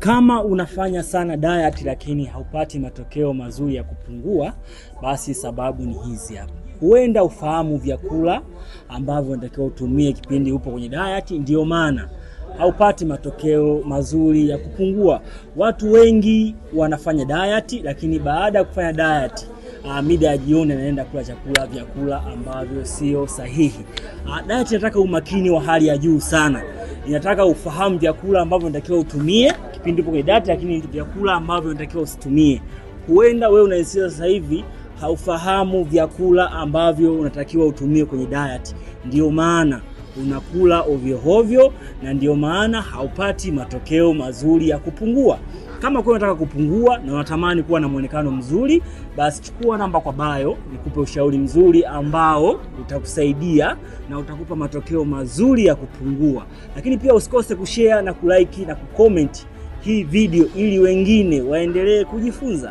Kama unafanya sana diet lakini haupati matokeo mazuri ya kupungua, basi sababu ni hizi hapa. Huenda ufahamu vyakula ambavyo unatakiwa utumie kipindi upo kwenye diet, ndio maana haupati matokeo mazuri ya kupungua. Watu wengi wanafanya diet lakini baada ya kufanya diet mida ya jioni anaenda kula vyakula ambavyo sio sahihi. Diet inataka umakini wa hali ya juu sana. Inataka ufahamu vyakula ambavyo unatakiwa utumie kipindi upo kwenye diet, lakini vyakula ambavyo unatakiwa usitumie. Huenda wewe unaisikia sasa hivi haufahamu vyakula ambavyo unatakiwa utumie kwenye diet, ndio maana unakula ovyo na ndio maana haupati matokeo mazuri ya kupungua. Kama kwa unataka kupungua na unatamani kuwa na muonekano mzuri, basi chukua namba kwa bio nikupe ushauri mzuri ambao utakusaidia na utakupa matokeo mazuri ya kupungua. Lakini pia usikose kushare na kulike na kucomment hii video ili wengine waendelee kujifunza.